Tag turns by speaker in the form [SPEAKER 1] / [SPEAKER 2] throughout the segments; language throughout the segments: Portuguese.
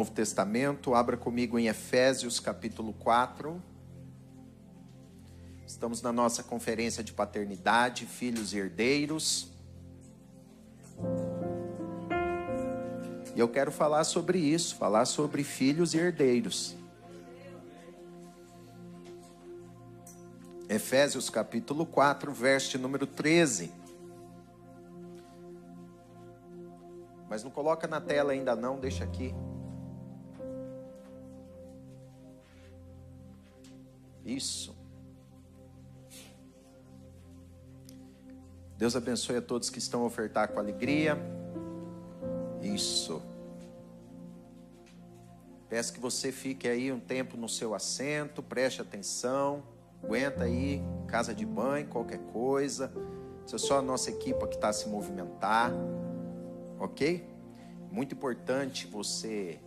[SPEAKER 1] Novo Testamento, abra comigo em Efésios capítulo 4. Estamos na nossa conferência de paternidade, filhos e herdeiros. E eu quero falar sobre isso, falar sobre filhos e herdeiros. Efésios capítulo 4, verso número 13. Mas não coloca na tela ainda não, deixa aqui. Isso. Deus abençoe a todos que estão a ofertar com alegria. Isso. Peço que você fique aí um tempo no seu assento, preste atenção. Aguenta aí, casa de banho, qualquer coisa. Isso é só a nossa equipe que está a se movimentar. Ok? Muito importante você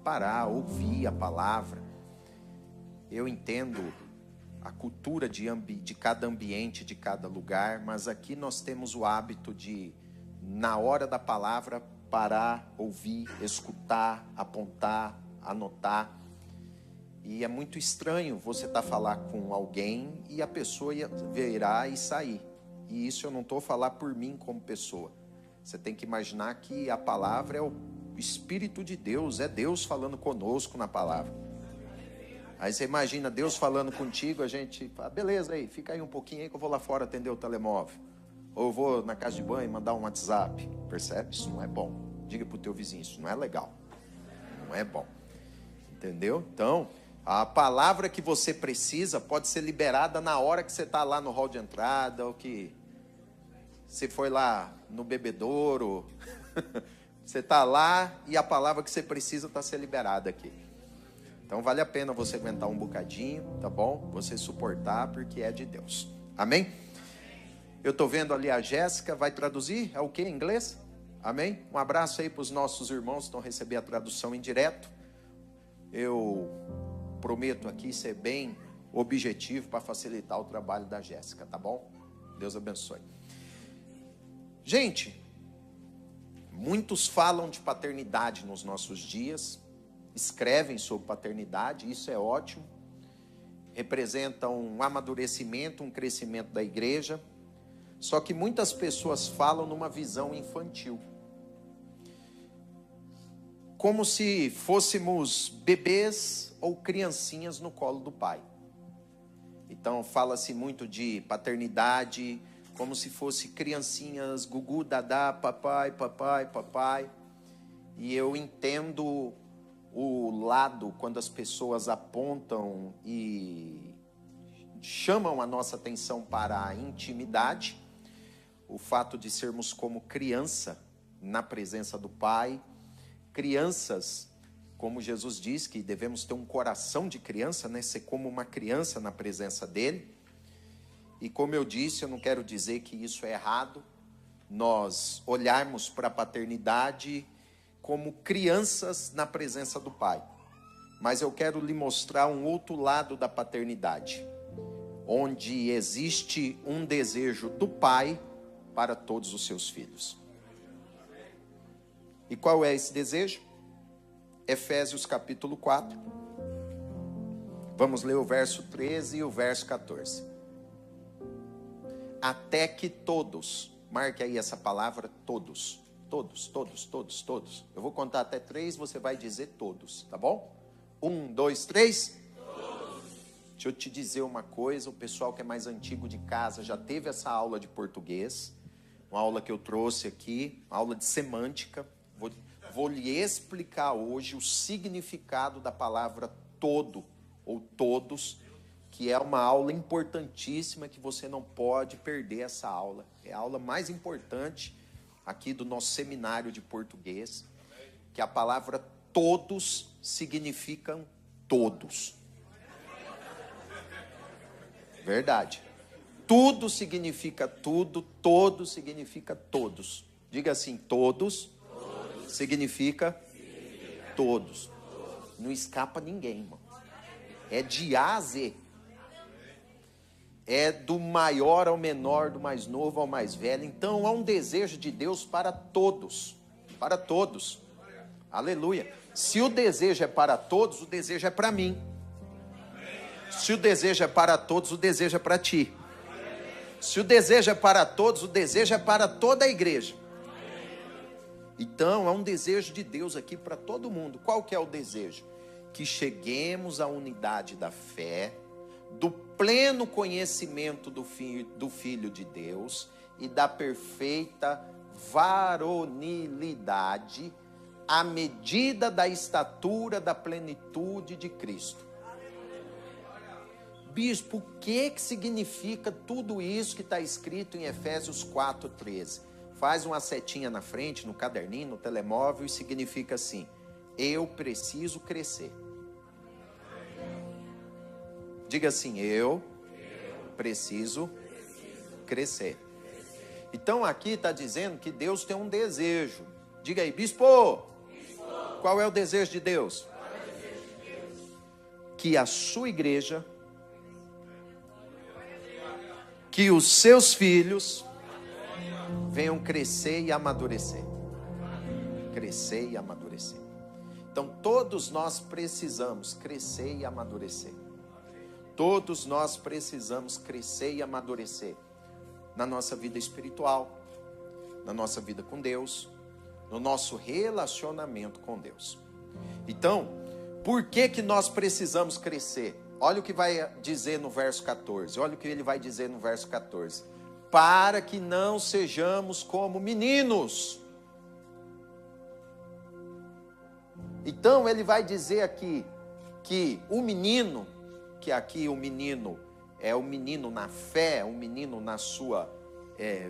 [SPEAKER 1] parar, ouvir a palavra. Eu entendo a cultura de cada ambiente, de cada lugar, mas aqui nós temos o hábito de, na hora da palavra, parar, ouvir, escutar, apontar, anotar. E é muito estranho você estar falar com alguém e a pessoa virá e sair. E isso eu não estou a falar por mim como pessoa. Você tem que imaginar que a palavra é o Espírito de Deus, é Deus falando conosco na palavra. Aí você imagina Deus falando contigo, a gente fala, beleza aí, fica aí um pouquinho aí que eu vou lá fora atender o telemóvel. Ou eu vou na casa de banho mandar um WhatsApp. Percebe? Isso não é bom. Diga pro teu vizinho, isso não é legal. Não é bom. Entendeu? Então, a palavra que você precisa pode ser liberada na hora que você está lá no hall de entrada, ou que você foi lá no bebedouro. Você está lá e a palavra que você precisa está sendo liberada aqui. Então vale a pena você aguentar um bocadinho, tá bom? Você suportar, porque é de Deus. Amém? Eu estou vendo ali a Jéssica, vai traduzir? É o que em inglês? Amém? Um abraço aí para os nossos irmãos que estão recebendo a tradução em direto. Eu prometo aqui ser bem objetivo para facilitar o trabalho da Jéssica, tá bom? Deus abençoe. Gente, muitos falam de paternidade nos nossos dias. Escrevem sobre paternidade, isso é ótimo, representa um amadurecimento, um crescimento da igreja, só que muitas pessoas falam numa visão infantil, como se fôssemos bebês ou criancinhas no colo do pai. Então fala-se muito de paternidade, como se fosse criancinhas, gugu, dadá, papai, papai, papai, e eu entendo o lado quando as pessoas apontam e chamam a nossa atenção para a intimidade, o fato de sermos como criança na presença do Pai, crianças, como Jesus diz que devemos ter um coração de criança, né? Ser como uma criança na presença dele. E como eu disse, eu não quero dizer que isso é errado, nós olharmos para a paternidade como crianças na presença do Pai. Mas eu quero lhe mostrar um outro lado da paternidade, onde existe um desejo do Pai para todos os seus filhos. E qual é esse desejo? Efésios capítulo 4. Vamos ler o verso 13 e o verso 14. Até que todos, marque aí essa palavra, todos. Todos, todos, todos, todos. Eu vou contar até 3, você vai dizer todos, tá bom? 1, 2, 3. Todos. Deixa eu te dizer uma coisa, o pessoal que é mais antigo de casa já teve essa aula de português, uma aula que eu trouxe aqui, uma aula de semântica. Vou lhe explicar hoje o significado da palavra todo, ou todos, que é uma aula importantíssima que você não pode perder essa aula. É a aula mais importante aqui do nosso seminário de português, que a palavra todos significam todos. Verdade. Tudo significa tudo, todo significa todos. Diga assim, todos, significa todos. Não escapa ninguém, irmão. É de A a Z. É do maior ao menor, do mais novo ao mais velho. Então há um desejo de Deus para todos. Para todos. Aleluia. Se o desejo é para todos, o desejo é para mim. Se o desejo é para todos, o desejo é para ti. Se o desejo é para todos, o desejo é para toda a igreja. Então, é um desejo de Deus aqui para todo mundo. Qual que é o desejo? Que cheguemos à unidade da fé, do pleno conhecimento do Filho de Deus e da perfeita varonilidade, à medida da estatura da plenitude de Cristo. Bispo, o que significa tudo isso que está escrito em Efésios 4:13? Faz uma setinha na frente, no caderninho, no telemóvel, e significa assim: eu preciso crescer. Diga assim: eu preciso crescer. Então aqui está dizendo que Deus tem um desejo. Diga aí, bispo, qual é o desejo de Deus? Que a sua igreja, que os seus filhos venham crescer e amadurecer. Crescer e amadurecer. Então todos nós precisamos crescer e amadurecer. Todos nós precisamos crescer e amadurecer na nossa vida espiritual, na nossa vida com Deus, no nosso relacionamento com Deus. Então, por que nós precisamos crescer? Olha o que vai dizer no verso 14. Olha o que ele vai dizer no verso 14. Para que não sejamos como meninos. Então, ele vai dizer aqui que o menino, que aqui o menino é o menino na fé, o menino na sua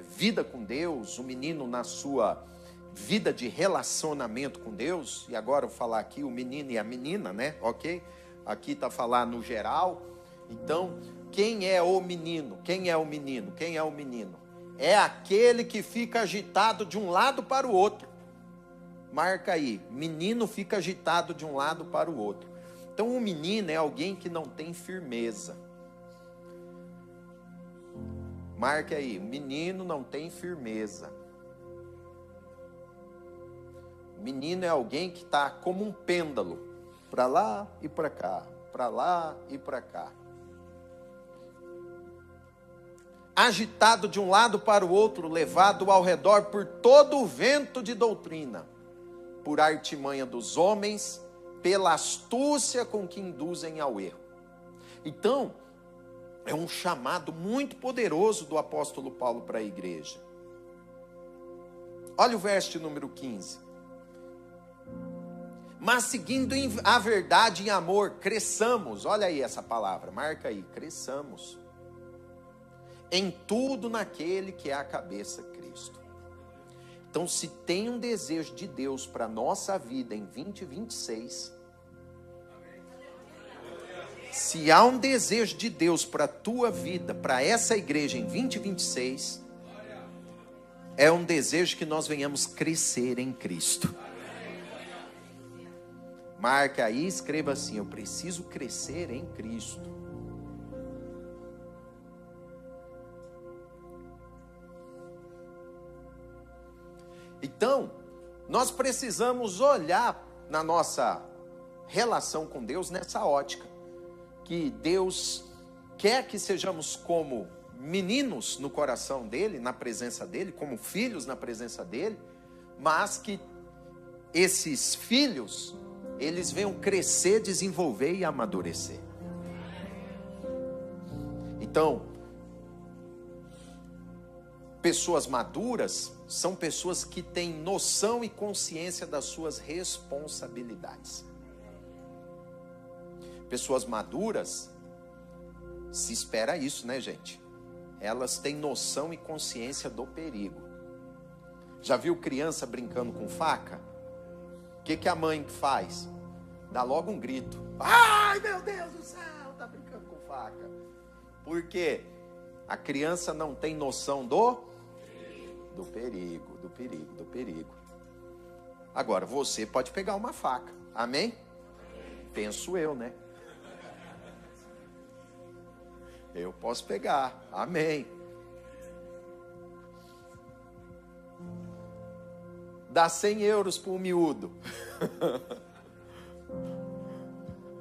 [SPEAKER 1] vida com Deus, o menino na sua vida de relacionamento com Deus. E agora eu vou falar aqui o menino e a menina, né? Ok? Aqui está falando no geral. Então, quem é o menino? Quem é o menino? Quem é o menino? É aquele que fica agitado de um lado para o outro. Marca aí, menino fica agitado de um lado para o outro. Então, o menino é alguém que não tem firmeza. Marca aí, o menino não tem firmeza. O menino é alguém que está como um pêndulo, para lá e para cá, para lá e para cá. Agitado de um lado para o outro, levado ao redor por todo o vento de doutrina, por artimanha dos homens, pela astúcia com que induzem ao erro. Então, é um chamado muito poderoso do apóstolo Paulo para a igreja. Olha o verso de número 15. Mas seguindo a verdade em amor, cresçamos. Olha aí essa palavra, marca aí, cresçamos. Em tudo naquele que é a cabeça, Cristo. Então, se tem um desejo de Deus para a nossa vida em 2026, se há um desejo de Deus para a tua vida, para essa igreja em 2026, é um desejo que nós venhamos crescer em Cristo. Marca aí, escreva assim: eu preciso crescer em Cristo. Então, nós precisamos olhar na nossa relação com Deus nessa ótica, que Deus quer que sejamos como meninos no coração dele, na presença dele, como filhos na presença dele, mas que esses filhos, eles venham crescer, desenvolver e amadurecer. Então, pessoas maduras são pessoas que têm noção e consciência das suas responsabilidades. Pessoas maduras, se espera isso, né, gente? Elas têm noção e consciência do perigo. Já viu criança brincando com faca? O que a mãe faz? Dá logo um grito. Ai, meu Deus do céu, tá brincando com faca. Por quê? A criança não tem noção do perigo. Agora, você pode pegar uma faca. Amém? Penso eu, né? Eu posso pegar. Amém. Dá 100 euros para um miúdo.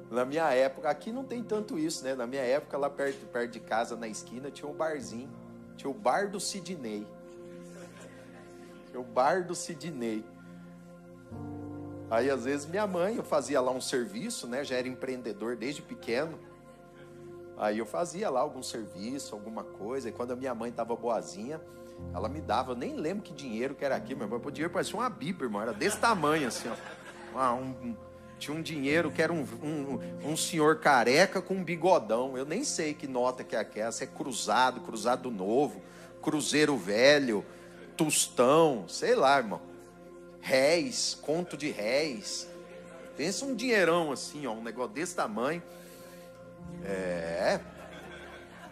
[SPEAKER 1] Na minha época, aqui não tem tanto isso, né? Na minha época, lá perto de casa, na esquina, tinha um barzinho. Tinha o bar do Sidney. Tinha o bar do Sidney. Aí, às vezes, minha mãe, eu fazia lá um serviço, né? Já era empreendedor desde pequeno. Aí eu fazia lá algum serviço, alguma coisa. E quando a minha mãe estava boazinha, ela me dava, eu nem lembro que dinheiro que era aqui, meu irmão. O dinheiro parecia uma biba, irmão. Era desse tamanho, assim, ó. Tinha um dinheiro que era um senhor careca com um bigodão. Eu nem sei que nota que é aquela. Se é cruzado novo, cruzeiro velho, tostão, sei lá, irmão. Réis, conto de réis. Pensa um dinheirão assim, ó, um negócio desse tamanho.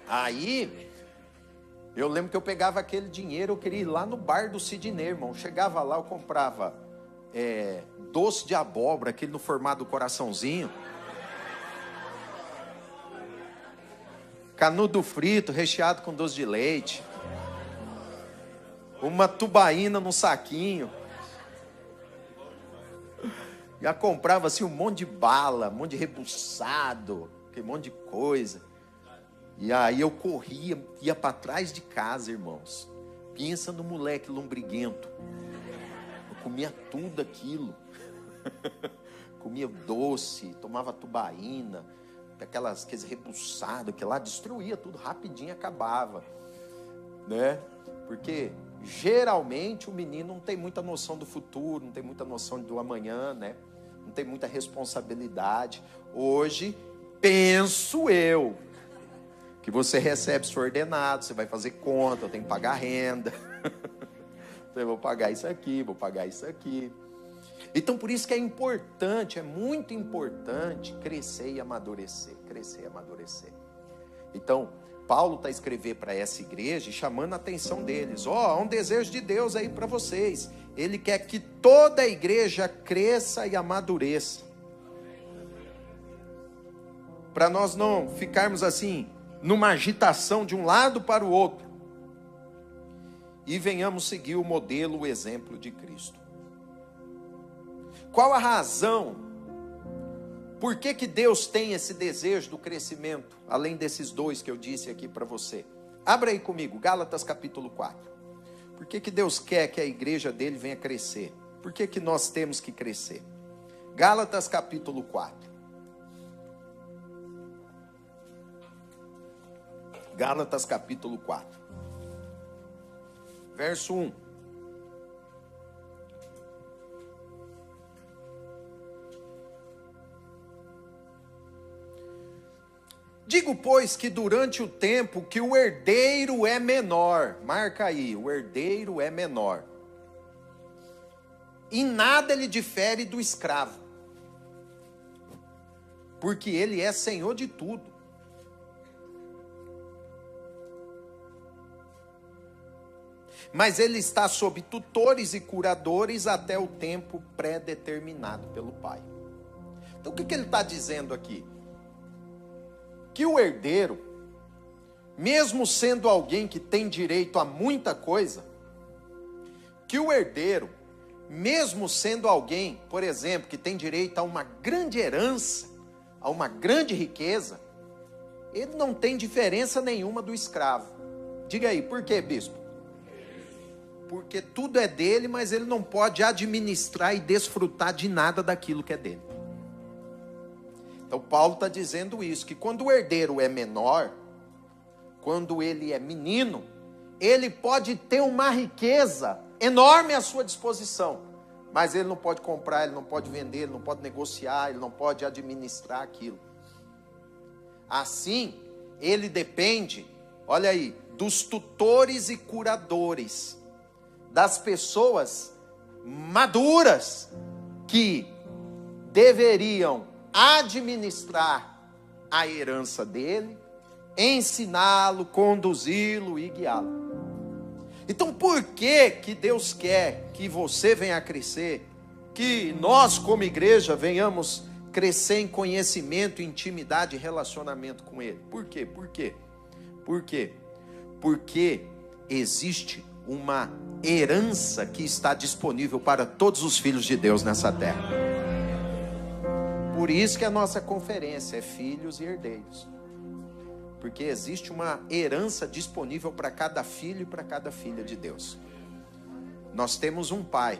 [SPEAKER 1] Aí, eu lembro que eu pegava aquele dinheiro, eu queria ir lá no bar do Sidney, irmão. Chegava lá, eu comprava doce de abóbora, aquele no formato do coraçãozinho. Canudo frito, recheado com doce de leite. Uma tubaína no saquinho. Já comprava assim um monte de bala, um monte de rebuçado, aquele monte de coisa. E aí eu corria, ia para trás de casa, irmãos. Pensa no moleque lombriguento. Eu comia tudo aquilo. Comia doce, tomava tubaína, aqueles rebuçados, que lá destruía tudo, rapidinho acabava. Né? Porque geralmente o menino não tem muita noção do futuro, não tem muita noção do amanhã, né? Não tem muita responsabilidade. Hoje, penso eu, que você recebe seu ordenado, você vai fazer conta, eu tenho que pagar renda. Eu vou pagar isso aqui, vou pagar isso aqui. Então, por isso que é importante, é muito importante crescer e amadurecer, crescer e amadurecer. Então, Paulo está escrevendo para essa igreja e chamando a atenção deles. Há um desejo de Deus aí para vocês. Ele quer que toda a igreja cresça e amadureça. Para nós não ficarmos assim, numa agitação de um lado para o outro. E venhamos seguir o modelo, o exemplo de Cristo. Qual a razão? Por que Deus tem esse desejo do crescimento? Além desses dois que eu disse aqui para você. Abra aí comigo, Gálatas capítulo 4. Por que Deus quer que a igreja dele venha crescer? Por que nós temos que crescer? Gálatas capítulo 4. Gálatas capítulo 4. Verso 1. Digo, pois, que durante o tempo que o herdeiro é menor, marca aí, o herdeiro é menor, em nada ele difere do escravo, porque ele é senhor de tudo. Mas ele está sob tutores e curadores até o tempo pré-determinado pelo Pai. Então o que ele está dizendo aqui? Que o herdeiro, mesmo sendo alguém que tem direito a muita coisa, que o herdeiro, mesmo sendo alguém, por exemplo, que tem direito a uma grande herança, a uma grande riqueza, ele não tem diferença nenhuma do escravo. Diga aí, por quê, bispo? Porque tudo é dele, mas ele não pode administrar e desfrutar de nada daquilo que é dele. Então Paulo está dizendo isso, que quando o herdeiro é menor, quando ele é menino, ele pode ter uma riqueza enorme à sua disposição, mas ele não pode comprar, ele não pode vender, ele não pode negociar, ele não pode administrar aquilo. Assim, ele depende, olha aí, dos tutores e curadores, das pessoas maduras que deveriam administrar a herança dele, ensiná-lo, conduzi-lo e guiá-lo. Então, por que Deus quer que você venha a crescer, que nós como igreja venhamos crescer em conhecimento, intimidade e relacionamento com Ele? Por quê? Por quê? Por quê? Porque existe uma herança que está disponível para todos os filhos de Deus nessa terra. Por isso que a nossa conferência é Filhos e Herdeiros. Porque existe uma herança disponível para cada filho e para cada filha de Deus. Nós temos um Pai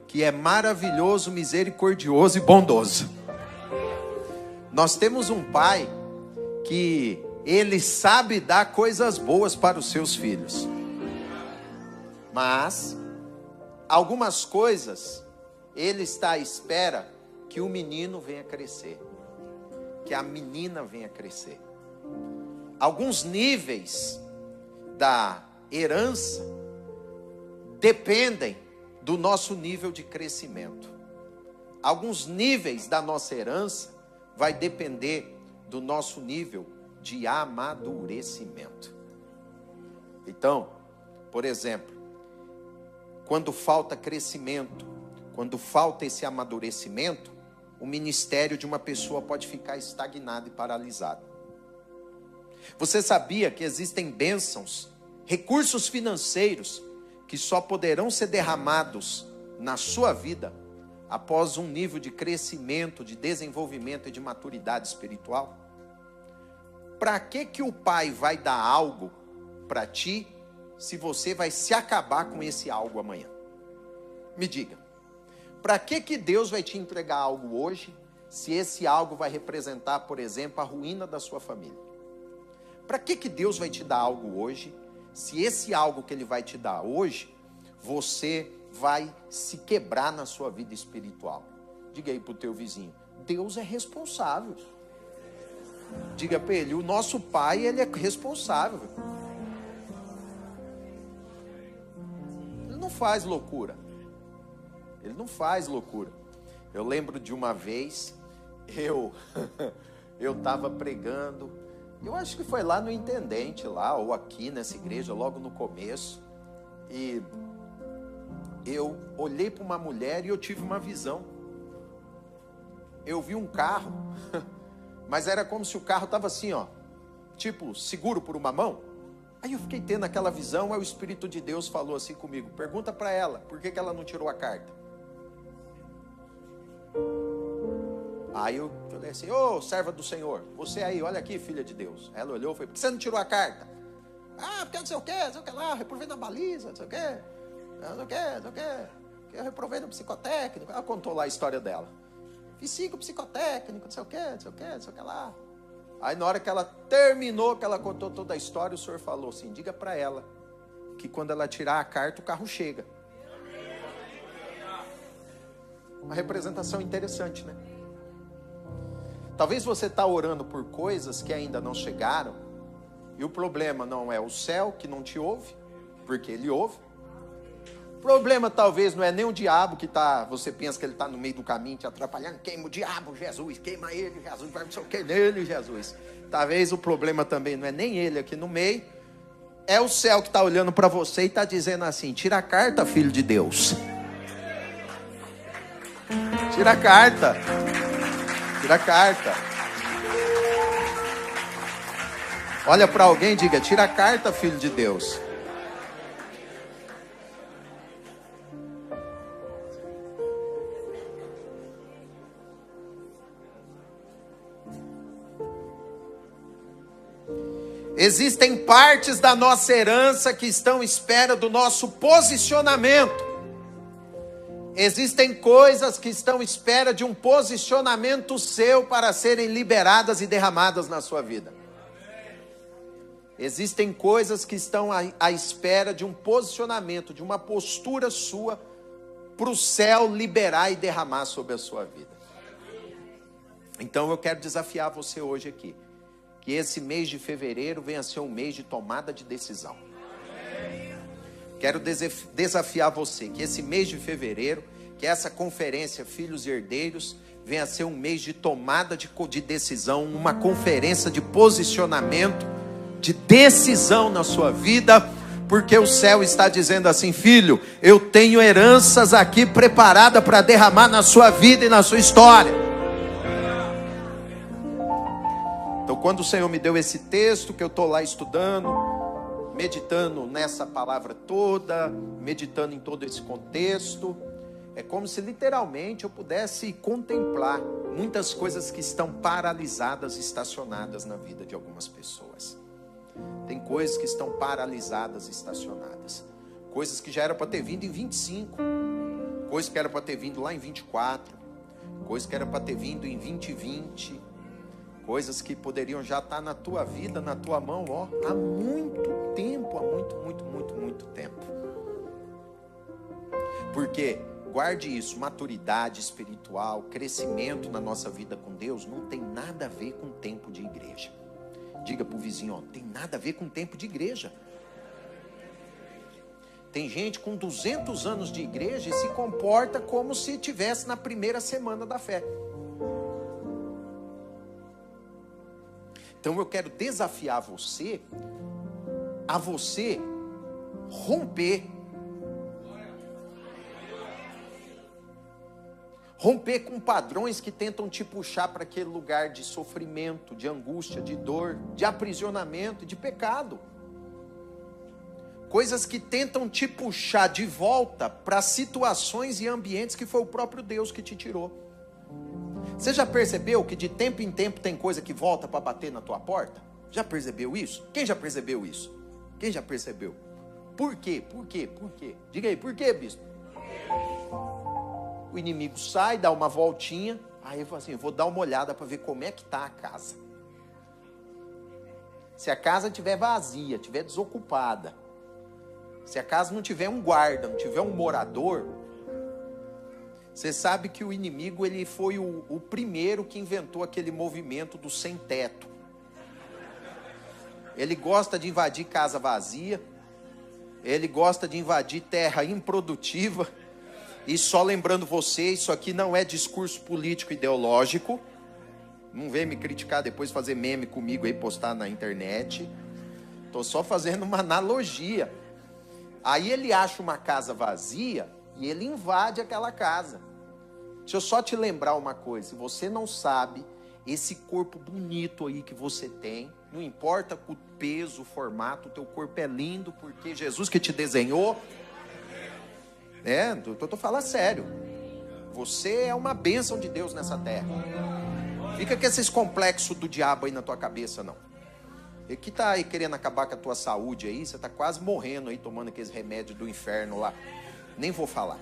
[SPEAKER 1] que é maravilhoso, misericordioso e bondoso. Nós temos um Pai que Ele sabe dar coisas boas para os seus filhos. Mas algumas coisas Ele está à espera que o menino venha crescer, que a menina venha crescer. Alguns níveis da herança dependem do nosso nível de crescimento. Alguns níveis da nossa herança vai depender do nosso nível de amadurecimento. Então, por exemplo, quando falta crescimento, quando falta esse amadurecimento, o ministério de uma pessoa pode ficar estagnado e paralisado. Você sabia que existem bênçãos, recursos financeiros, que só poderão ser derramados na sua vida após um nível de crescimento, de desenvolvimento e de maturidade espiritual? Para que o Pai vai dar algo para ti, se você vai se acabar com esse algo amanhã? Me diga. Para que Deus vai te entregar algo hoje, se esse algo vai representar, por exemplo, a ruína da sua família? Para que Deus vai te dar algo hoje, se esse algo que Ele vai te dar hoje, você vai se quebrar na sua vida espiritual? Diga aí para o teu vizinho, Deus é responsável. Diga para ele, o nosso Pai, Ele é responsável. Ele não faz loucura. Ele não faz loucura. Eu lembro de uma vez, eu estava pregando, eu acho que foi lá no Intendente, lá, ou aqui nessa igreja, logo no começo, e eu olhei para uma mulher e eu tive uma visão. Eu vi um carro, mas era como se o carro estava assim, ó, tipo, seguro por uma mão. Aí eu fiquei tendo aquela visão, aí o Espírito de Deus falou assim comigo, pergunta para ela, por que ela não tirou a carta? Aí eu falei assim, ô serva do Senhor, você aí, olha aqui, filha de Deus. Ela olhou e falou, por que você não tirou a carta? Ah, porque não sei o que lá, reprovei na baliza, não sei o que, eu reprovei no psicotécnico. Ela contou lá a história dela. Fiz 5 psicotécnicos, não sei o que lá. Aí na hora que ela terminou, que ela contou toda a história, o Senhor falou assim, diga para ela, que quando ela tirar a carta, o carro chega. Uma representação interessante, né? Talvez você está orando por coisas que ainda não chegaram, e o problema não é o céu que não te ouve, porque ele ouve. O problema talvez não é nem o diabo que está, você pensa que ele está no meio do caminho te atrapalhando, queima o diabo, Jesus, queima ele, Jesus, vai não sei o que nele, Jesus. Talvez o problema também não é nem ele aqui no meio, é o céu que está olhando para você e está dizendo assim, tira a carta, filho de Deus. Tira a carta. Tira a carta. Olha para alguém e diga, tira a carta, filho de Deus. Existem partes da nossa herança que estão à espera do nosso posicionamento. Existem coisas que estão à espera de um posicionamento seu para serem liberadas e derramadas na sua vida. Existem coisas que estão à espera de um posicionamento, de uma postura sua, para o céu liberar e derramar sobre a sua vida. Então eu quero desafiar você hoje aqui, que esse mês de fevereiro venha a ser um mês de tomada de decisão. Quero desafiar você, que esse mês de fevereiro, que essa conferência Filhos e Herdeiros, venha a ser um mês de tomada de decisão, uma conferência de posicionamento, de decisão na sua vida, porque o céu está dizendo assim, filho, eu tenho heranças aqui preparadas para derramar na sua vida e na sua história. Então quando o Senhor me deu esse texto, que eu estou lá estudando, meditando nessa palavra toda, meditando em todo esse contexto, É como se literalmente eu pudesse contemplar muitas coisas que estão paralisadas, estacionadas na vida de algumas pessoas. Tem coisas que estão paralisadas, estacionadas. Coisas que já eram para ter vindo em 25. Coisas que eram para ter vindo lá em 24. Coisas que eram para ter vindo em 2020. Coisas que poderiam já estar na tua vida, na tua mão, ó, há muito tempo, há muito tempo. Porque, guarde isso, maturidade espiritual, crescimento na nossa vida com Deus, não tem nada a ver com tempo de igreja. Diga para o vizinho, ó, tem nada a ver com tempo de igreja. Tem gente com 200 anos de igreja e se comporta como se estivesse na primeira semana da fé. Então eu quero desafiar você a você romper com padrões que tentam te puxar para aquele lugar de sofrimento, de angústia, de dor, de aprisionamento, de pecado. Coisas que tentam te puxar de volta para situações e ambientes que foi o próprio Deus que te tirou. Você já percebeu que de tempo em tempo tem coisa que volta para bater na tua porta? Já percebeu isso? Quem já percebeu isso? Quem já percebeu? Por quê? Por quê? Por quê? Diga aí, por quê, bispo? O inimigo sai, dá uma voltinha, aí eu falo assim, eu vou dar uma olhada para ver como é que está a casa. Se a casa estiver vazia, estiver desocupada, se a casa não tiver um guarda, não tiver um morador, você sabe que o inimigo ele foi o primeiro que inventou aquele movimento do sem teto. Ele gosta de invadir casa vazia, ele gosta de invadir terra improdutiva. E só lembrando você, isso aqui não é discurso político ideológico. Não vem me criticar depois, fazer meme comigo aí, postar na internet. Estou só fazendo uma analogia. Aí ele acha uma casa vazia e ele invade aquela casa. Deixa eu só te lembrar uma coisa. Se você não sabe, esse corpo bonito aí que você tem, não importa o peso, o formato, o teu corpo é lindo, porque Jesus que te desenhou. Eu tô falando sério. Você é uma bênção de Deus nessa terra. Fica com esses complexos do diabo aí na tua cabeça, não. Ele que tá aí querendo acabar com a tua saúde aí, você tá quase morrendo aí, tomando aqueles remédios do inferno lá. Nem vou falar.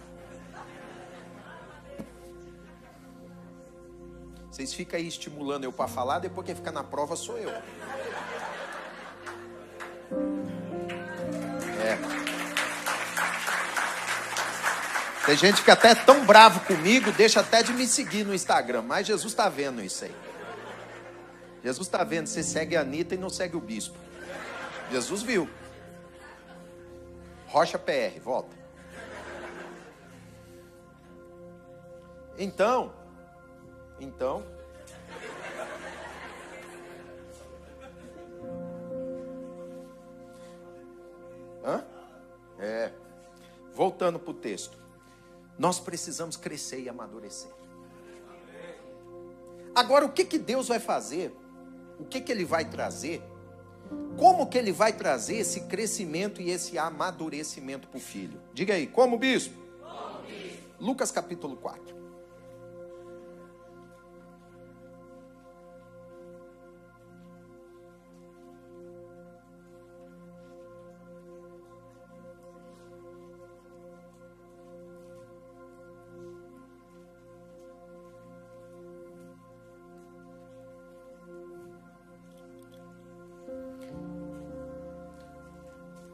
[SPEAKER 1] Vocês ficam aí estimulando eu para falar, depois quem fica na prova sou eu. Tem gente que até é tão bravo comigo, deixa até de me seguir no Instagram. Mas Jesus está vendo isso aí. Jesus está vendo, você segue a Anitta e não segue o bispo. Jesus viu. Rocha PR, volta. Então. Voltando para o texto. Nós precisamos crescer e amadurecer. Agora, o que Deus vai fazer? O que Ele vai trazer? Como que Ele vai trazer esse crescimento e esse amadurecimento para o filho? Diga aí, como, bispo? Lucas capítulo 4.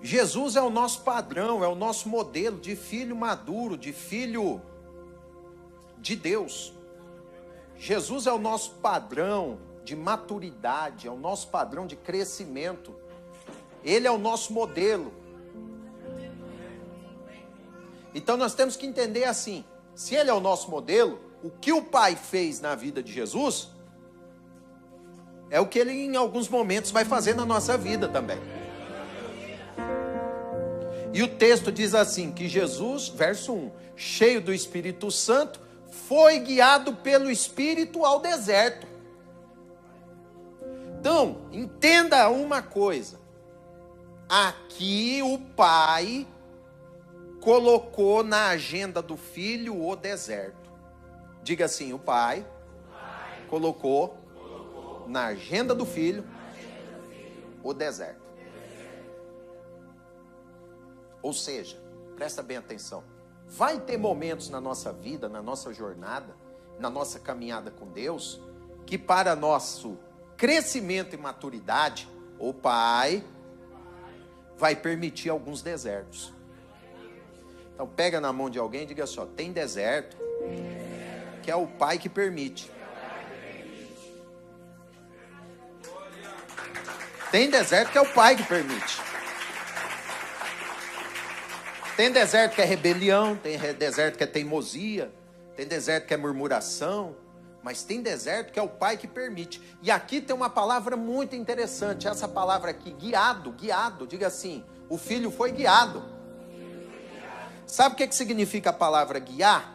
[SPEAKER 1] Jesus é o nosso padrão, é o nosso modelo de filho maduro, de filho de Deus. Jesus é o nosso padrão de maturidade, é o nosso padrão de crescimento. Ele é o nosso modelo. Então nós temos que entender assim, se ele é o nosso modelo, o que o Pai fez na vida de Jesus, é o que ele em alguns momentos vai fazer na nossa vida também. E o texto diz assim, que Jesus, verso 1, cheio do Espírito Santo, foi guiado pelo Espírito ao deserto. Então, entenda uma coisa. Aqui o Pai colocou na agenda do filho o deserto. Diga assim: o pai colocou na agenda do filho o deserto. Ou seja, presta bem atenção. Vai ter momentos na nossa vida, na nossa jornada, na nossa caminhada com Deus, que para nosso crescimento e maturidade, o Pai vai permitir alguns desertos. Então pega na mão de alguém e diga assim: ó, tem deserto que é o Pai que permite. Tem deserto que é o Pai que permite. Tem deserto que é rebelião, tem deserto que é teimosia, tem deserto que é murmuração, mas tem deserto que é o Pai que permite. E aqui tem uma palavra muito interessante, essa palavra aqui, guiado, diga assim: o filho foi guiado. Sabe o que significa a palavra guiar?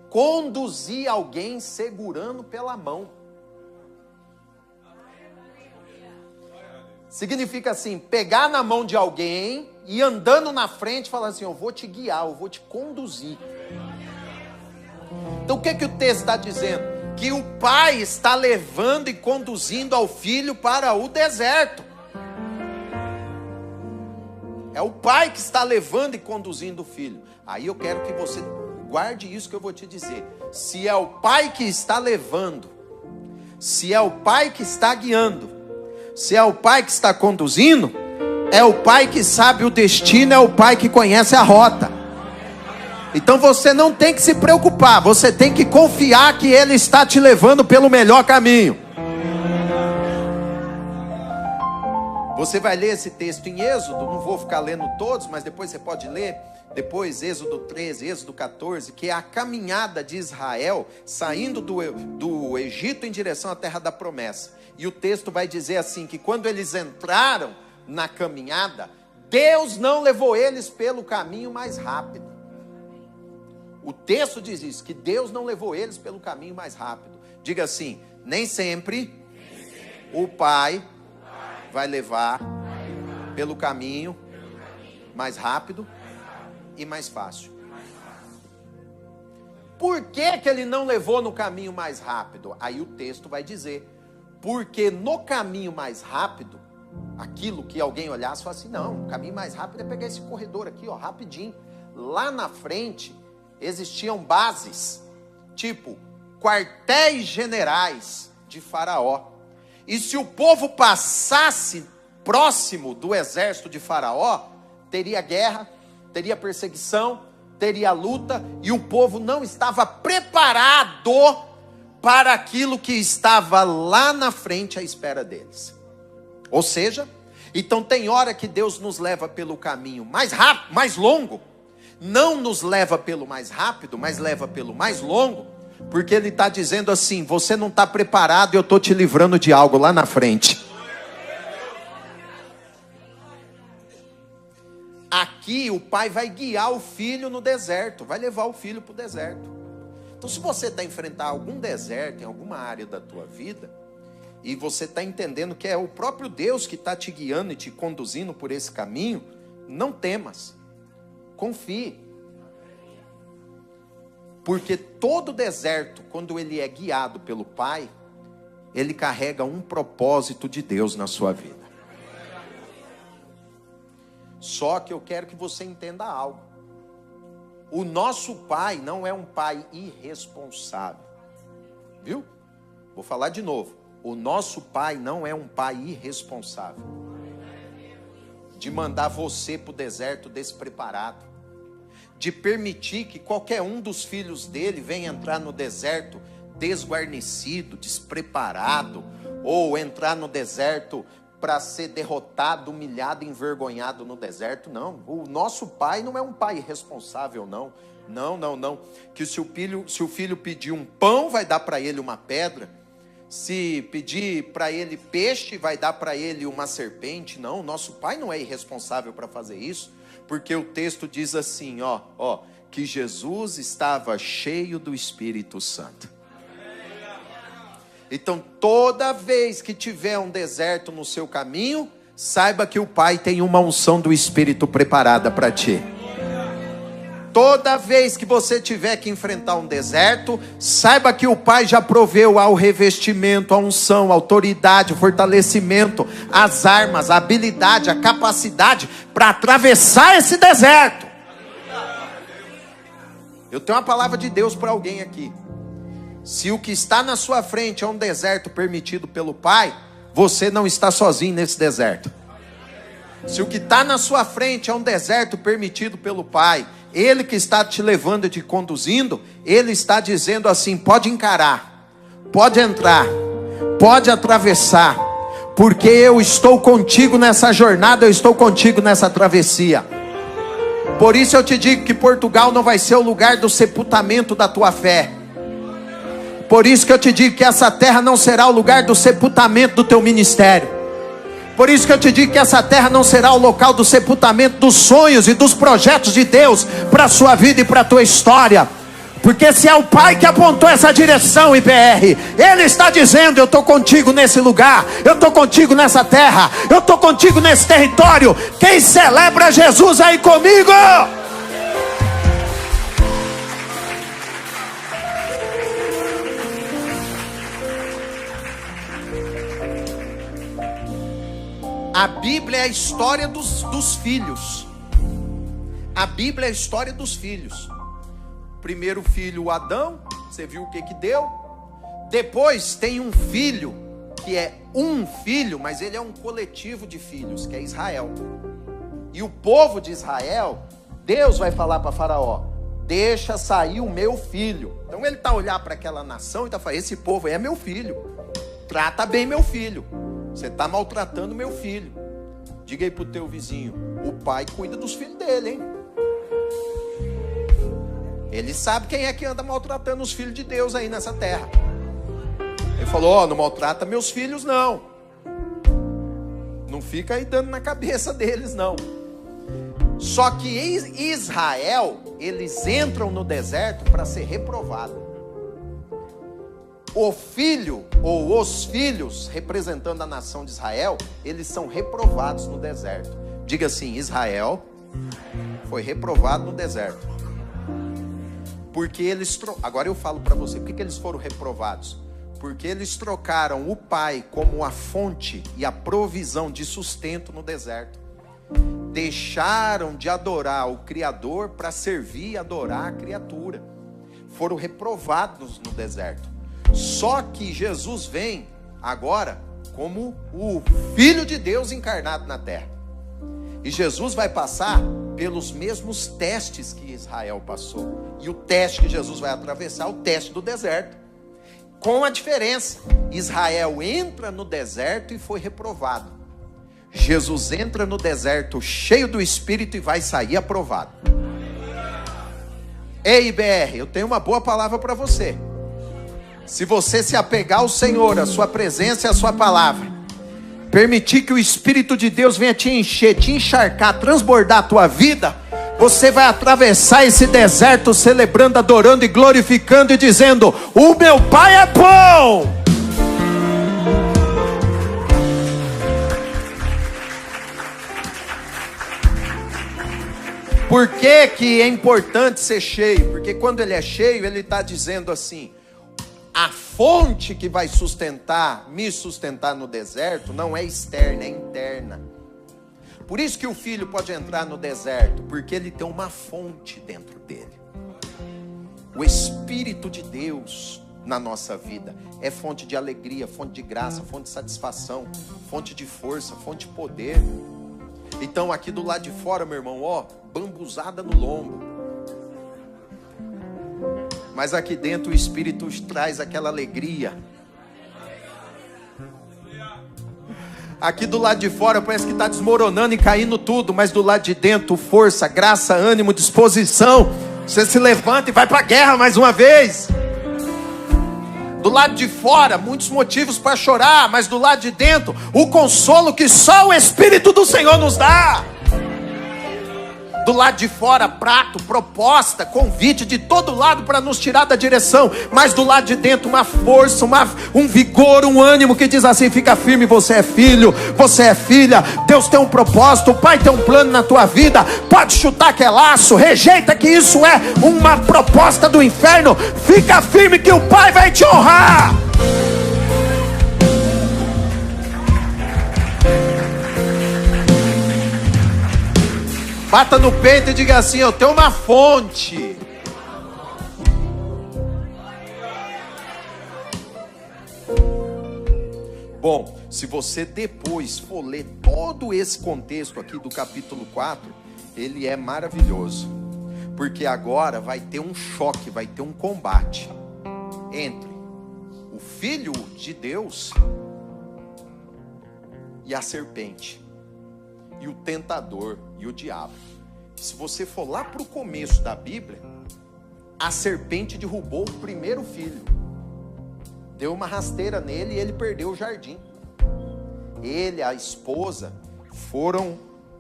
[SPEAKER 1] Conduzir alguém segurando pela mão. Significa assim, pegar na mão de alguém e andando na frente falar assim: eu vou te guiar, eu vou te conduzir. Então o que o texto está dizendo? Que o pai está levando e conduzindo ao filho para o deserto. É o pai que está levando e conduzindo o filho. Aí eu quero que você guarde isso que eu vou te dizer. Se é o pai que está levando, se é o pai que está guiando, se é o pai que está conduzindo, é o pai que sabe o destino, é o pai que conhece a rota. Então você não tem que se preocupar, você tem que confiar que ele está te levando pelo melhor caminho. Você vai ler esse texto em Êxodo, não vou ficar lendo todos, mas depois você pode ler, depois Êxodo 13, Êxodo 14, que é a caminhada de Israel, saindo do Egito em direção à terra da promessa. E o texto vai dizer assim, que quando eles entraram na caminhada, Deus não levou eles pelo caminho mais rápido. O texto diz isso, que Deus não levou eles pelo caminho mais rápido. Diga assim: nem sempre o Pai vai levar pelo caminho mais rápido e mais fácil. Por que ele não levou no caminho mais rápido? Aí o texto vai dizer: porque no caminho mais rápido, aquilo que alguém olhasse e falasse assim: não, o caminho mais rápido é pegar esse corredor aqui, ó, rapidinho. Lá na frente existiam bases, tipo quartéis generais de Faraó. E se o povo passasse próximo do exército de Faraó, teria guerra, teria perseguição, teria luta, e o povo não estava preparado para aquilo que estava lá na frente à espera deles. Ou seja, então tem hora que Deus nos leva pelo caminho mais rápido, mais longo, não nos leva pelo mais rápido, mas leva pelo mais longo, porque Ele está dizendo assim: você não está preparado e eu estou te livrando de algo lá na frente. Aqui o pai vai guiar o filho no deserto, vai levar o filho para o deserto. Então se você está enfrentando algum deserto em alguma área da tua vida, e você está entendendo que é o próprio Deus que está te guiando e te conduzindo por esse caminho, não temas, confie. Porque todo deserto, quando ele é guiado pelo Pai, ele carrega um propósito de Deus na sua vida. Só que eu quero que você entenda algo. O nosso Pai não é um Pai irresponsável. Viu? Vou falar de novo. O nosso Pai não é um Pai irresponsável, de mandar você para o deserto despreparado, de permitir que qualquer um dos filhos dele venha entrar no deserto desguarnecido, despreparado, ou entrar no deserto para ser derrotado, humilhado, envergonhado no deserto. Não, o nosso pai não é um pai irresponsável, não. Não. Que se o filho pedir um pão, vai dar para ele uma pedra. Se pedir para ele peixe, vai dar para ele uma serpente. Não, o nosso pai não é irresponsável para fazer isso, porque o texto diz assim, que Jesus estava cheio do Espírito Santo. Então, toda vez que tiver um deserto no seu caminho, saiba que o Pai tem uma unção do Espírito preparada para ti. Toda vez que você tiver que enfrentar um deserto, saiba que o Pai já proveu ao revestimento, a unção, a autoridade, o fortalecimento, as armas, a habilidade, a capacidade para atravessar esse deserto. Eu tenho uma palavra de Deus para alguém aqui. Se o que está na sua frente é um deserto permitido pelo Pai, você não está sozinho nesse deserto. Se o que está na sua frente é um deserto permitido pelo Pai, Ele que está te levando e te conduzindo, Ele está dizendo assim: pode encarar, pode entrar, pode atravessar, porque eu estou contigo nessa jornada, eu estou contigo nessa travessia. Por isso eu te digo que Portugal não vai ser o lugar do sepultamento da tua fé. Por isso que eu te digo que essa terra não será o lugar do sepultamento do teu ministério. Por isso que eu te digo que essa terra não será o local do sepultamento dos sonhos e dos projetos de Deus para a sua vida e para a tua história. Porque se é o Pai que apontou essa direção, IBR, Ele está dizendo: eu estou contigo nesse lugar, eu estou contigo nessa terra, eu estou contigo nesse território. Quem celebra Jesus aí comigo? A Bíblia é a história dos filhos. A Bíblia é a história dos filhos. Primeiro filho, Adão, você viu o que deu. Depois tem um filho, que é um filho, mas ele é um coletivo de filhos, que é Israel. E o povo de Israel, Deus vai falar para Faraó: deixa sair o meu filho. Então ele está a olhar para aquela nação e está falando: esse povo aí é meu filho, trata bem meu filho. Você está maltratando meu filho. Diga aí para o teu vizinho: o pai cuida dos filhos dele, hein? Ele sabe quem é que anda maltratando os filhos de Deus aí nessa terra. Ele falou: não maltrata meus filhos não. Não fica aí dando na cabeça deles não. Só que Israel, eles entram no deserto para ser reprovado. O filho, ou os filhos, representando a nação de Israel, eles são reprovados no deserto. Diga assim: Israel foi reprovado no deserto. Porque eles... Agora eu falo para você, por que eles foram reprovados? Porque eles trocaram o Pai como a fonte e a provisão de sustento no deserto. Deixaram de adorar o Criador para servir e adorar a criatura. Foram reprovados no deserto. Só que Jesus vem agora como o Filho de Deus encarnado na terra. E Jesus vai passar pelos mesmos testes que Israel passou. E o teste que Jesus vai atravessar é o teste do deserto. Com a diferença: Israel entra no deserto e foi reprovado. Jesus entra no deserto cheio do Espírito e vai sair aprovado. Ei, IBR, eu tenho uma boa palavra para você. Se você se apegar ao Senhor, a sua presença e a sua palavra, permitir que o Espírito de Deus venha te encher, te encharcar, transbordar a tua vida, você vai atravessar esse deserto celebrando, adorando e glorificando e dizendo: o meu Pai é bom. Por que é importante ser cheio? Porque quando ele é cheio, ele está dizendo assim: a fonte que vai me sustentar no deserto não é externa, é interna. Por isso que o filho pode entrar no deserto, porque ele tem uma fonte dentro dele. O Espírito de Deus na nossa vida é fonte de alegria, fonte de graça, fonte de satisfação, fonte de força, fonte de poder. Então aqui do lado de fora, meu irmão, ó, bambuzada no lombo. Mas aqui dentro o Espírito traz aquela alegria. Aqui do lado de fora parece que está desmoronando e caindo tudo, mas do lado de dentro, força, graça, ânimo, disposição. Você se levanta e vai para a guerra mais uma vez. Do lado de fora, muitos motivos para chorar, mas do lado de dentro, o consolo que só o Espírito do Senhor nos dá. Do lado de fora, prato, proposta, convite de todo lado para nos tirar da direção. Mas do lado de dentro, uma força, um vigor, um ânimo que diz assim: fica firme, você é filho, você é filha. Deus tem um propósito, o Pai tem um plano na tua vida. Pode chutar que é laço, rejeita que isso é uma proposta do inferno. Fica firme que o Pai vai te honrar. Bata no peito e diga assim: eu tenho uma fonte. Bom, se você depois for ler todo esse contexto aqui do capítulo 4, ele é maravilhoso. Porque agora vai ter um choque, vai ter um combate entre o Filho de Deus e a serpente, e o tentador e o diabo. Se você for lá para o começo da Bíblia, a serpente derrubou o primeiro filho, deu uma rasteira nele e ele perdeu o jardim. Ele, a esposa, foram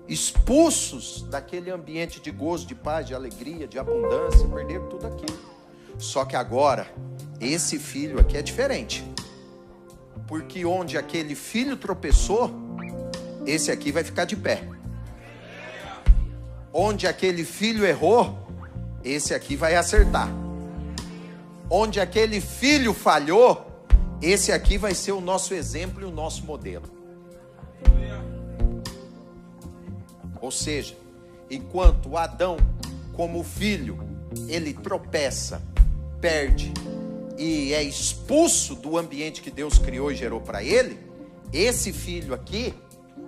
[SPEAKER 1] expulsos daquele ambiente de gozo, de paz, de alegria, de abundância, perderam tudo aquilo. Só que agora, esse filho aqui é diferente, porque onde aquele filho tropeçou, esse aqui vai ficar de pé. Onde aquele filho errou, esse aqui vai acertar. Onde aquele filho falhou, esse aqui vai ser o nosso exemplo e o nosso modelo. Ou seja, enquanto Adão, como filho, ele tropeça, perde e é expulso do ambiente que Deus criou e gerou para ele, esse filho aqui,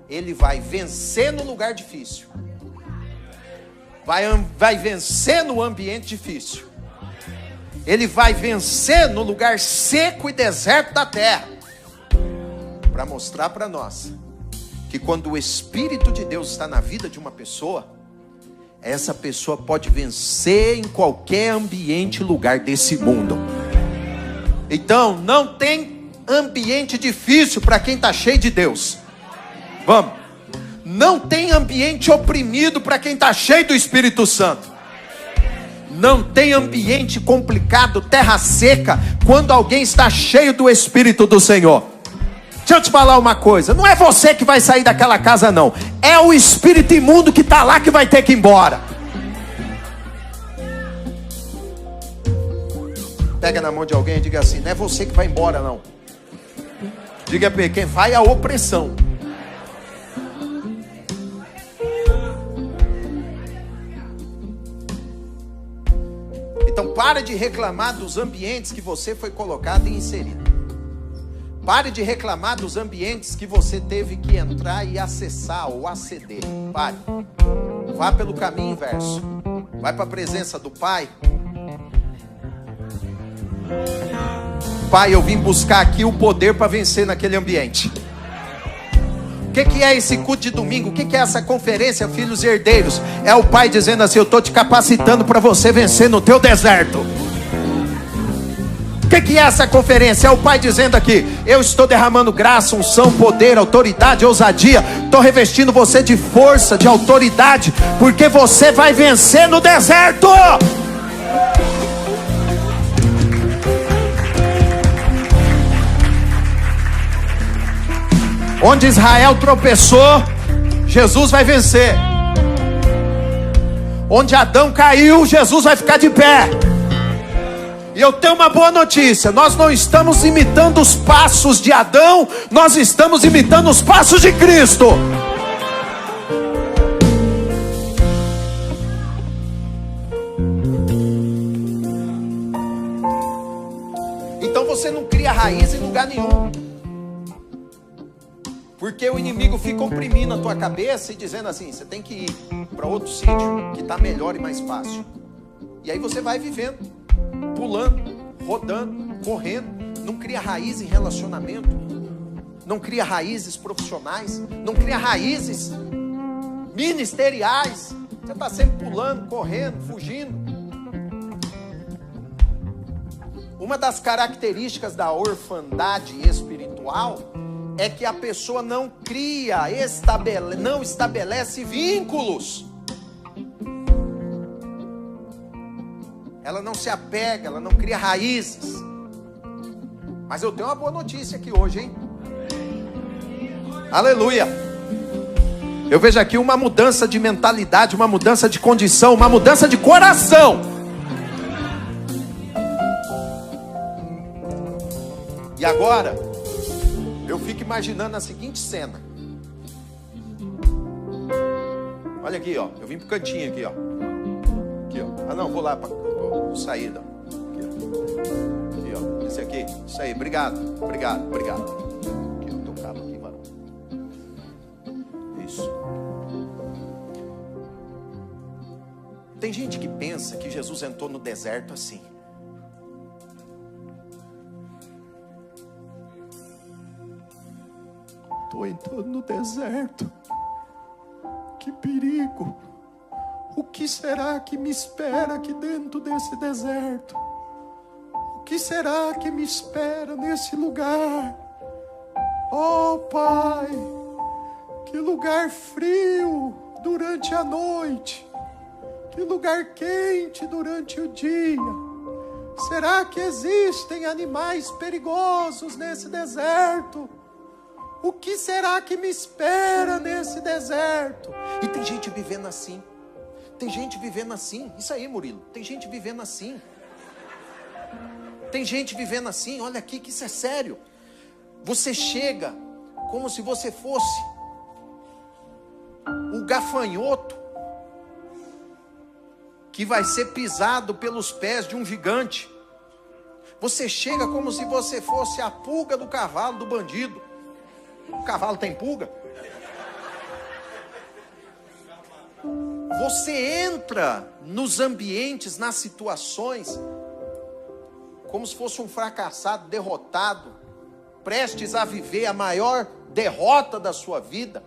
[SPEAKER 1] ele vai vencer no lugar difícil. Vai vencer no ambiente difícil. Ele vai vencer no lugar seco e deserto da terra. Para mostrar para nós que quando o Espírito de Deus está na vida de uma pessoa, essa pessoa pode vencer em qualquer ambiente e lugar desse mundo. Então, não tem ambiente difícil para quem está cheio de Deus. Vamos. Não tem ambiente oprimido para quem está cheio do Espírito Santo. Não tem ambiente complicado, terra seca, quando alguém está cheio do Espírito do Senhor. Deixa eu te falar uma coisa: não é você que vai sair daquela casa, não. É o espírito imundo que está lá que vai ter que ir embora. Pega na mão de alguém e diga assim: não é você que vai embora, não. Diga para quem vai é a opressão. Então pare de reclamar dos ambientes que você foi colocado e inserido. Pare de reclamar dos ambientes que você teve que entrar e acessar ou aceder. Pare. Vá pelo caminho inverso. Vai para a presença do Pai. Pai, eu vim buscar aqui o poder para vencer naquele ambiente. O que é esse culto de domingo? O que é essa conferência, filhos e herdeiros? É o Pai dizendo assim: eu estou te capacitando para você vencer no teu deserto. O que é essa conferência? É o Pai dizendo aqui: eu estou derramando graça, unção, poder, autoridade, ousadia. Estou revestindo você de força, de autoridade, porque você vai vencer no deserto. Onde Israel tropeçou, Jesus vai vencer. Onde Adão caiu, Jesus vai ficar de pé. E eu tenho uma boa notícia: nós não estamos imitando os passos de Adão, nós estamos imitando os passos de Cristo. Então você não cria raiz em lugar nenhum. Porque o inimigo fica oprimindo a tua cabeça e dizendo assim: você tem que ir para outro sítio que está melhor e mais fácil. E aí você vai vivendo, pulando, rodando, correndo. Não cria raiz em relacionamento, não cria raízes profissionais, não cria raízes ministeriais. Você está sempre pulando, correndo, fugindo. Uma das características da orfandade espiritual é que a pessoa não cria, não estabelece vínculos. ela não se apega, ela não cria raízes. Mas eu tenho uma boa notícia aqui hoje, hein? Aleluia! Eu vejo aqui uma mudança de mentalidade, uma mudança de condição, uma mudança de coração. E agora, eu fico imaginando a seguinte cena. Olha aqui, ó. Eu vim pro cantinho aqui, ó. Aqui, ó. Ah, não, vou lá para saída. Aqui, ó. Esse aqui. Isso aí. Obrigado. Obrigado. Aqui, ó. Teu cabo aqui, varão. Isso. Tem gente que pensa que Jesus entrou no deserto assim. Estou entrando no deserto. Que perigo. O que será que me espera aqui dentro desse deserto? O que será que me espera nesse lugar? Oh, Pai, que lugar frio durante a noite. Que lugar quente durante o dia. Será que existem animais perigosos nesse deserto? O que será que me espera nesse deserto? E tem gente vivendo assim. Tem gente vivendo assim. Isso aí, Murilo. Tem gente vivendo assim. Tem gente vivendo assim. Olha aqui que isso é sério. Você chega como se você fosse o gafanhoto que vai ser pisado pelos pés de um gigante. Você chega como se você fosse a pulga do cavalo do bandido. O cavalo tem pulga? Você entra nos ambientes, nas situações, como se fosse um fracassado, derrotado, prestes a viver a maior derrota da sua vida,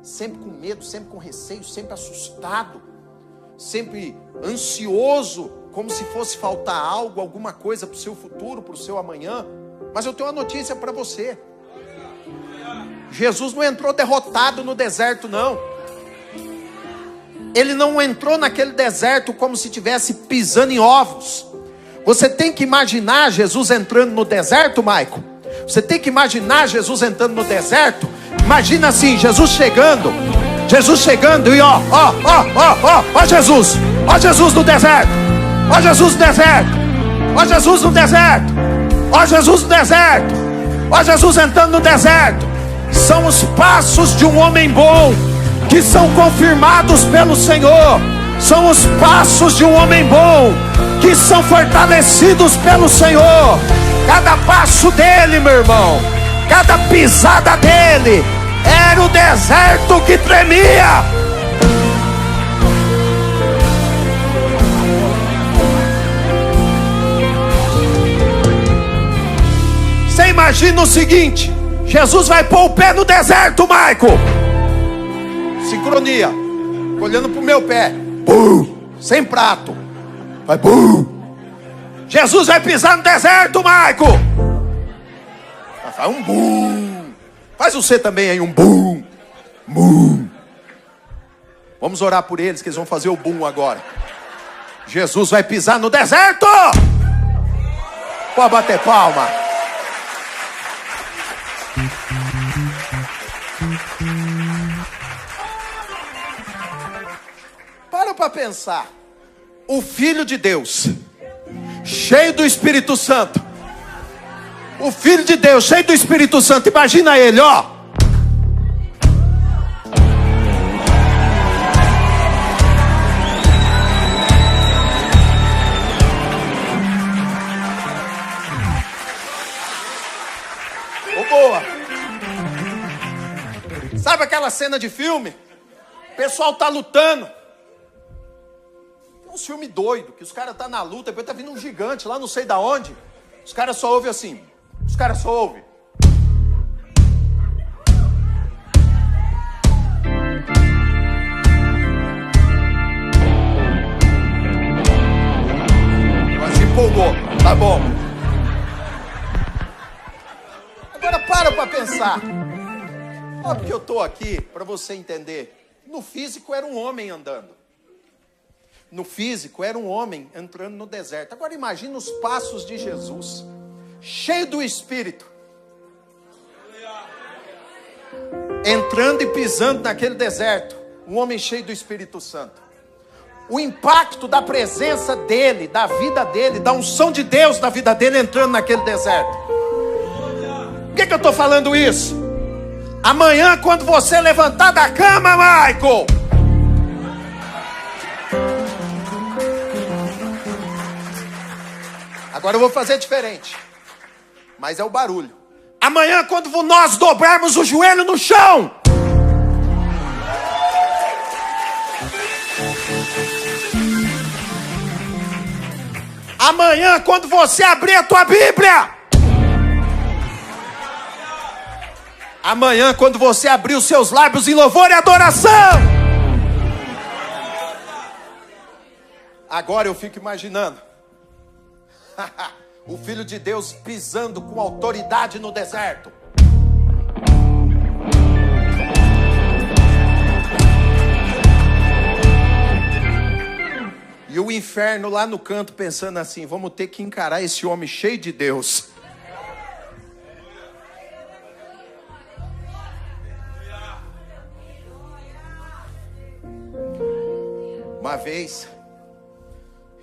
[SPEAKER 1] sempre com medo, sempre com receio, sempre assustado, sempre ansioso, como se fosse faltar algo, alguma coisa para o seu futuro, para o seu amanhã. Mas eu tenho uma notícia para você. Jesus não entrou derrotado no deserto, não. Ele não entrou naquele deserto como se estivesse pisando em ovos. Você tem que imaginar Jesus entrando no deserto, Maico. Você tem que imaginar Jesus entrando no deserto. Imagina assim, Jesus chegando e ó Jesus no deserto. Ó Jesus no deserto. Ó Jesus no deserto. Ó Jesus no deserto. Ó Jesus entrando no deserto. São os passos de um homem bom que são confirmados pelo Senhor. São os passos de um homem bom que são fortalecidos pelo Senhor. Cada passo dele, meu irmão, cada pisada dele era o deserto que tremia. Você imagina o seguinte: Jesus vai pôr o pé no deserto, Maico. Sincronia. Olhando pro meu pé. Sem prato. Vai. Jesus vai pisar no deserto, Maico. Faz um bum. Faz você também aí, um bum. Vamos orar por eles, que eles vão fazer o bum agora. Jesus vai pisar no deserto. Pode bater palma. Para pensar. O Filho de Deus, cheio do Espírito Santo. O Filho de Deus, cheio do Espírito Santo. Imagina ele, ó. Ô, boa. Sabe aquela cena de filme? O pessoal tá lutando. Um filme doido, que os caras tá na luta, depois tá vindo um gigante lá não sei da onde. Os caras só ouvem assim. Os caras só ouvem. Mas se empolgou. Tá bom. Agora para pensar. Ó, porque eu tô aqui para você entender. No físico era um homem andando. no físico, era um homem entrando no deserto. Agora imagine os passos de Jesus, cheio do Espírito, entrando e pisando naquele deserto. Um homem cheio do Espírito Santo. O impacto da presença dele, da vida dele, da unção de Deus na vida dele entrando naquele deserto. Por que eu estou falando isso? Amanhã, quando você levantar da cama, Michael, agora eu vou fazer diferente, mas é o barulho. Amanhã, quando nós dobrarmos o joelho no chão, amanhã, quando você abrir a tua Bíblia, amanhã, quando você abrir os seus lábios em louvor e adoração, agora eu fico imaginando o Filho de Deus pisando com autoridade no deserto. E o inferno lá no canto pensando assim: vamos ter que encarar esse homem cheio de Deus. Uma vez,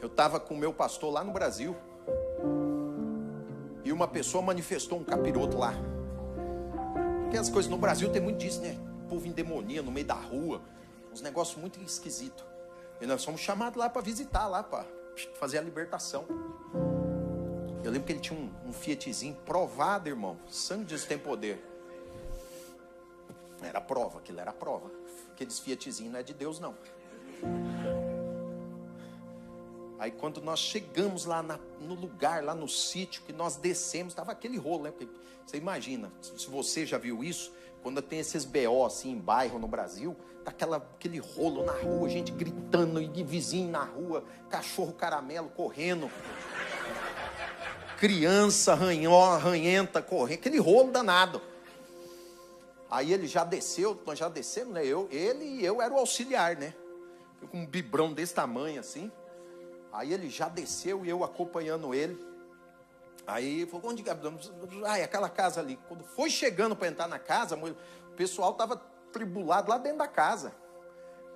[SPEAKER 1] eu estava com o meu pastor lá no Brasil, e uma pessoa manifestou um capiroto lá. Porque as coisas no Brasil tem muito disso, né? O povo endemonia no meio da rua, uns negócios muito esquisitos. E nós fomos chamados lá para visitar, lá para fazer a libertação. Eu lembro que ele tinha um Fiatzinho provado, irmão. Sangue de Deus tem poder. Era prova, aquilo era prova. Aqueles Fiatzinhos não é de Deus, não. Aí quando nós chegamos lá no lugar, lá no sítio, que nós descemos, estava aquele rolo, né? Porque você imagina, se você já viu isso, quando tem esses BO assim em bairro no Brasil, tá aquele rolo na rua, gente gritando, e vizinho na rua, cachorro caramelo correndo, criança ranhenta correndo, aquele rolo danado. Aí ele já desceu, nós já descemos, né? Ele e eu era o auxiliar, né? Eu com um bibrão desse tamanho assim. Aí ele já desceu e eu acompanhando ele. Aí falou: onde? Ah, é aquela casa ali. Quando foi chegando para entrar na casa, o pessoal estava tribulado lá dentro da casa,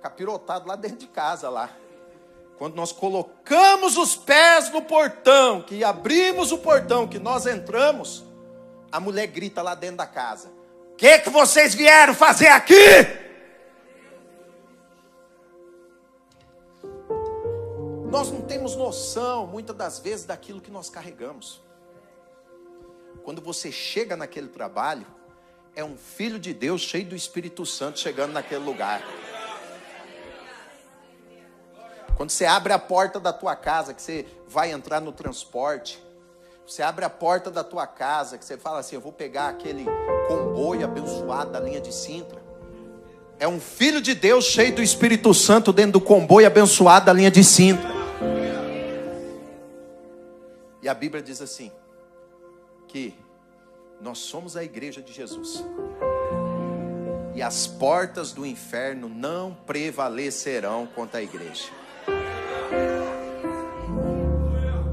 [SPEAKER 1] capirotado lá dentro de casa lá. Quando nós colocamos os pés no portão, que abrimos o portão, que nós entramos, a mulher grita lá dentro da casa: o que vocês vieram fazer aqui? Nós não temos noção, muitas das vezes, daquilo que nós carregamos. Quando você chega naquele trabalho, é um filho de Deus cheio do Espírito Santo chegando naquele lugar. Quando você abre a porta da tua casa, que você vai entrar no transporte, você abre a porta da tua casa, que você fala assim: eu vou pegar aquele comboio abençoado da linha de Sintra. É um filho de Deus cheio do Espírito Santo dentro do comboio abençoado da linha de Sintra. E a Bíblia diz assim, que nós somos a igreja de Jesus. E as portas do inferno não prevalecerão contra a igreja.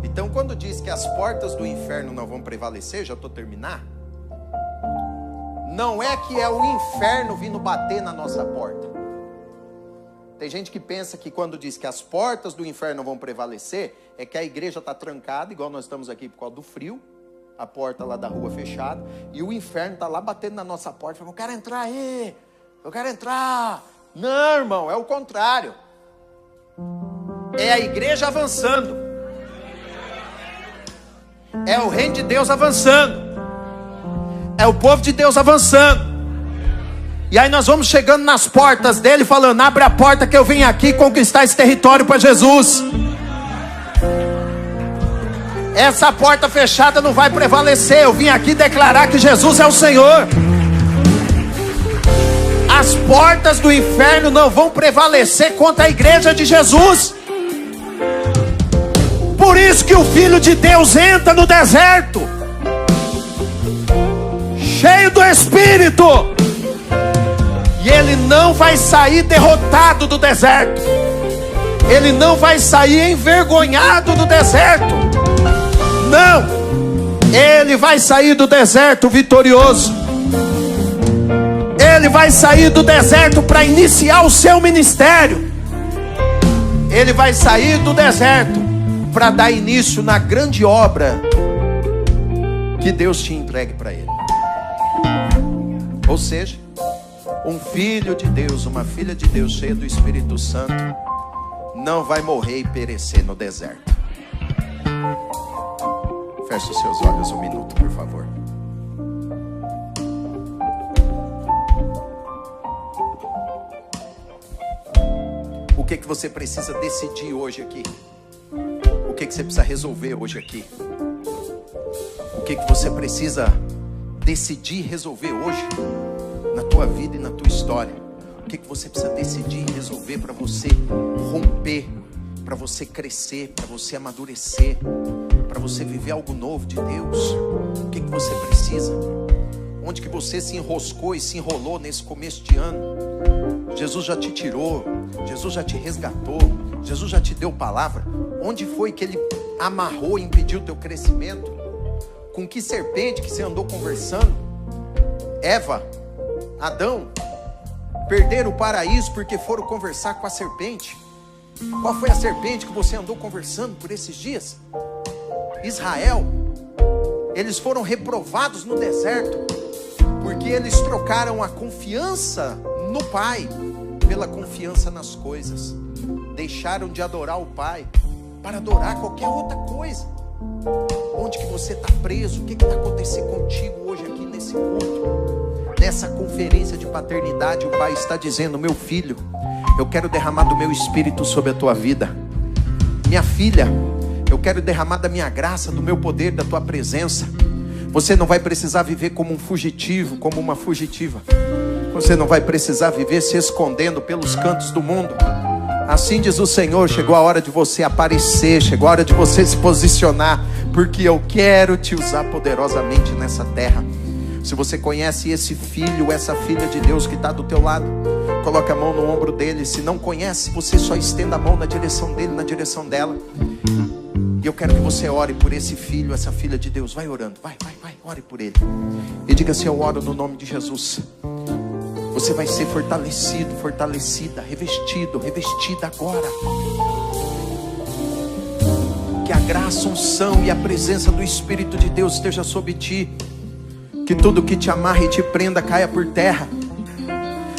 [SPEAKER 1] Então, quando diz que as portas do inferno não vão prevalecer, já estou terminando. Não é que é o inferno vindo bater na nossa porta. Tem gente que pensa que quando diz que as portas do inferno não vão prevalecer, é que a igreja está trancada, igual nós estamos aqui por causa do frio, a porta lá da rua fechada, e o inferno está lá batendo na nossa porta, falando: eu quero entrar aí, eu quero entrar. Não, irmão, é o contrário. É a igreja avançando. É o reino de Deus avançando. É o povo de Deus avançando. E aí nós vamos chegando nas portas dele, falando: abre a porta que eu venho aqui conquistar esse território para Jesus. Essa porta fechada não vai prevalecer. Eu vim aqui declarar que Jesus é o Senhor. As portas do inferno não vão prevalecer contra a igreja de Jesus. Por isso que o Filho de Deus entra no deserto, cheio do Espírito. E ele não vai sair derrotado do deserto. Ele não vai sair envergonhado do deserto. Não. Ele vai sair do deserto vitorioso. Ele vai sair do deserto para iniciar o seu ministério. Ele vai sair do deserto para dar início na grande obra que Deus te entregue para ele. Ou seja, um filho de Deus, uma filha de Deus cheia do Espírito Santo não vai morrer e perecer no deserto. Feche os seus olhos um minuto, por favor. O que você precisa decidir hoje aqui? O que você precisa resolver hoje aqui? O que você precisa decidir resolver hoje na tua vida e na tua história? O que você precisa decidir resolver para você romper, para você crescer, para você amadurecer, para você viver algo novo de Deus? O que você precisa? Onde que você se enroscou e se enrolou nesse começo de ano? Jesus já te tirou, Jesus já te resgatou, Jesus já te deu palavra. Onde foi que Ele amarrou e impediu o teu crescimento? Com que serpente que você andou conversando? Eva, Adão, perderam o paraíso porque foram conversar com a serpente. Qual foi a serpente que você andou conversando por esses dias? Israel. Eles foram reprovados no deserto porque eles trocaram a confiança no Pai pela confiança nas coisas. Deixaram de adorar o Pai para adorar qualquer outra coisa. Onde que você está preso? O que está acontecendo contigo hoje aqui nesse culto? Nessa conferência de paternidade, o Pai está dizendo: meu filho, eu quero derramar do meu Espírito sobre a tua vida. Minha filha, eu quero derramar da minha graça, do meu poder, da tua presença. Você não vai precisar viver como um fugitivo, como uma fugitiva. Você não vai precisar viver se escondendo pelos cantos do mundo. Assim diz o Senhor: chegou a hora de você aparecer, chegou a hora de você se posicionar, porque eu quero te usar poderosamente nessa terra. Se você conhece esse filho, essa filha de Deus que está do teu lado, coloque a mão no ombro dele. Se não conhece, você só estenda a mão na direção dele, na direção dela. E eu quero que você ore por esse filho, essa filha de Deus. Vai orando, vai, ore por ele. E diga assim: eu oro no nome de Jesus. Você vai ser fortalecido, fortalecida, revestido, revestida agora. Que a graça, a unção e a presença do Espírito de Deus esteja sobre ti. Que tudo que te amarre e te prenda caia por terra.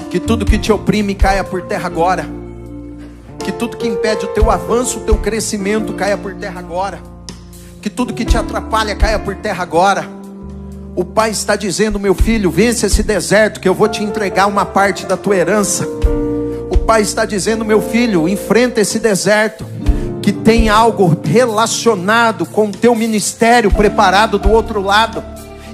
[SPEAKER 1] Que tudo que te oprime caia por terra agora. Que tudo que impede o teu avanço, o teu crescimento caia por terra agora. Que tudo que te atrapalha caia por terra agora. O Pai está dizendo: meu filho, vence esse deserto que eu vou te entregar uma parte da tua herança. O Pai está dizendo: meu filho, enfrenta esse deserto que tem algo relacionado com o teu ministério preparado do outro lado.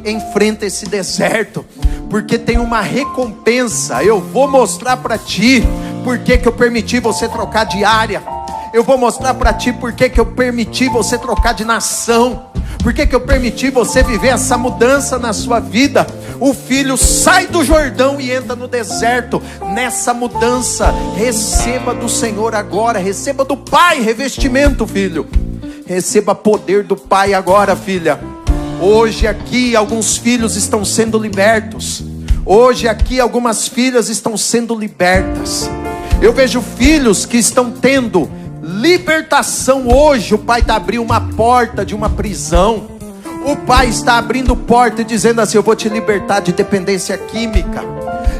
[SPEAKER 1] Enfrenta esse deserto, porque tem uma recompensa. Eu vou mostrar para ti por que eu permiti você trocar de área. Eu vou mostrar para ti por que eu permiti você trocar de nação. Por que eu permiti você viver essa mudança na sua vida? O filho sai do Jordão e entra no deserto. Nessa mudança, receba do Senhor agora. Receba do Pai revestimento, filho. Receba poder do Pai agora, filha. Hoje aqui alguns filhos estão sendo libertos. Hoje aqui algumas filhas estão sendo libertas. Eu vejo filhos que estão tendo libertação hoje. O Pai está abrindo uma porta de uma prisão. O Pai está abrindo porta e dizendo assim: eu vou te libertar de dependência química.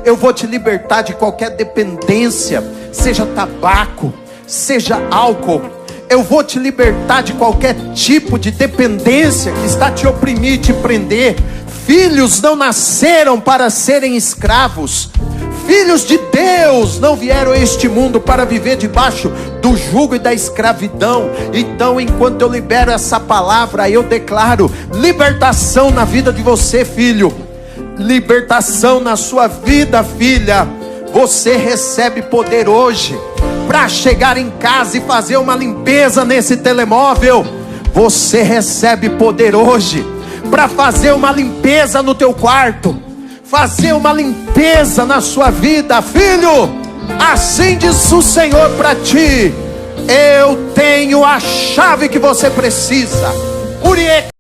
[SPEAKER 1] Eu vou te libertar de qualquer dependência, seja tabaco, seja álcool. Eu vou te libertar de qualquer tipo de dependência que está te oprimir e te prender. Filhos não nasceram para serem escravos. Filhos de Deus não vieram a este mundo para viver debaixo do jugo e da escravidão. Então, enquanto eu libero essa palavra, eu declaro libertação na vida de você, filho. Libertação na sua vida, filha. Você recebe poder hoje para chegar em casa e fazer uma limpeza nesse telemóvel. Você recebe poder hoje para fazer uma limpeza no teu quarto, fazer uma limpeza na sua vida, filho. Assim diz o Senhor para ti: Eu tenho a chave que você precisa. Uriek.